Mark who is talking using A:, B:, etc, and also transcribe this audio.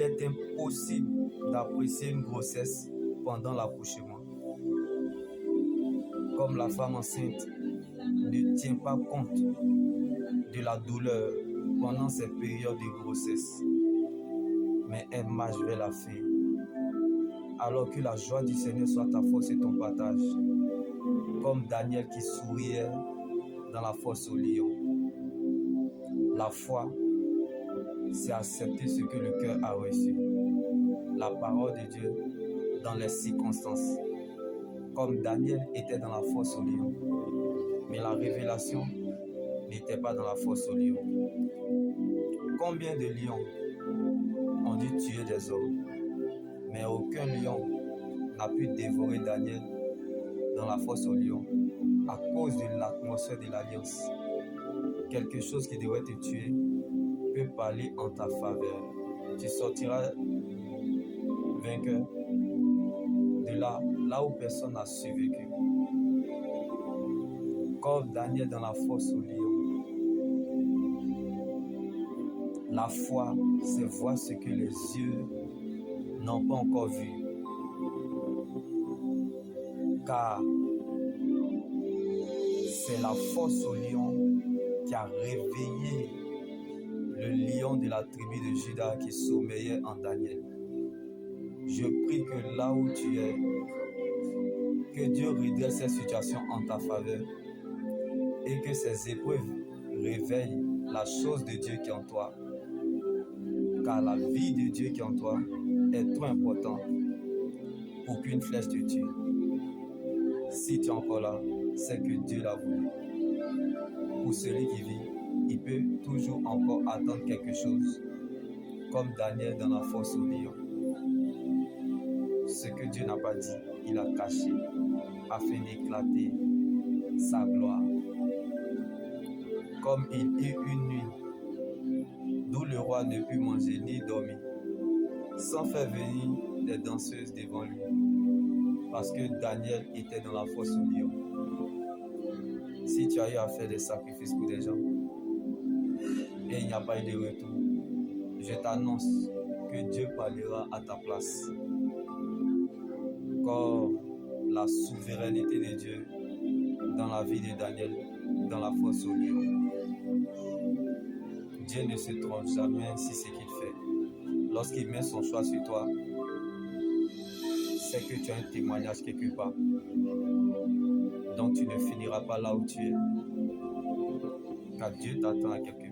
A: Il est impossible d'apprécier une grossesse pendant l'accouchement. Comme la femme enceinte ne tient pas compte de la douleur pendant ces périodes de grossesse, mais elle marche vers la fin. Alors que la joie du Seigneur soit ta force et ton partage, comme Daniel qui souriait dans la fosse au lion. La foi, c'est accepter ce que le cœur a reçu, la parole de Dieu dans les circonstances, comme Daniel était dans la fosse au lion, mais la révélation n'était pas dans la fosse au lion. Combien de lions ont dû tuer des hommes, mais aucun lion n'a pu dévorer Daniel dans la fosse au lion à cause de l'atmosphère de l'alliance. Quelque chose qui devrait te tuer peut parler en ta faveur. Tu sortiras vainqueur de là où personne n'a survécu. Comme Daniel dans la fosse au lion. La foi, c'est voir ce que les yeux n'ont pas encore vu. Car c'est la fosse au lion qui a réveillé le lion de la tribu de Juda qui sommeillait en Daniel. Je prie que là où tu es, que Dieu redresse cette situation en ta faveur et que ces épreuves réveillent la chose de Dieu qui est en toi. Car la vie de Dieu qui est en toi est trop importante pour qu'une flèche te tue. Si tu es encore là, c'est que Dieu l'a voulu. Pour celui qui vit, il peut toujours encore attendre quelque chose, comme Daniel dans la fosse au lion. Ce que Dieu n'a pas dit, il a caché, afin d'éclater sa gloire. Comme il eut une nuit, d'où le roi ne put manger ni dormir, sans faire venir des danseuses devant lui, parce que Daniel était dans la fosse au lion. Si tu as eu à faire des sacrifices pour des gens, et il n'y a pas eu de retour, je t'annonce que Dieu parlera à ta place. Comme la souveraineté de Dieu dans la vie de Daniel, dans la fosse au lion. Dieu ne se trompe jamais si c'est ce qu'il fait. Lorsqu'il met son choix sur toi, c'est que tu as un témoignage quelque part. Donc tu ne finiras pas là où tu es. Car Dieu t'attend à quelque part.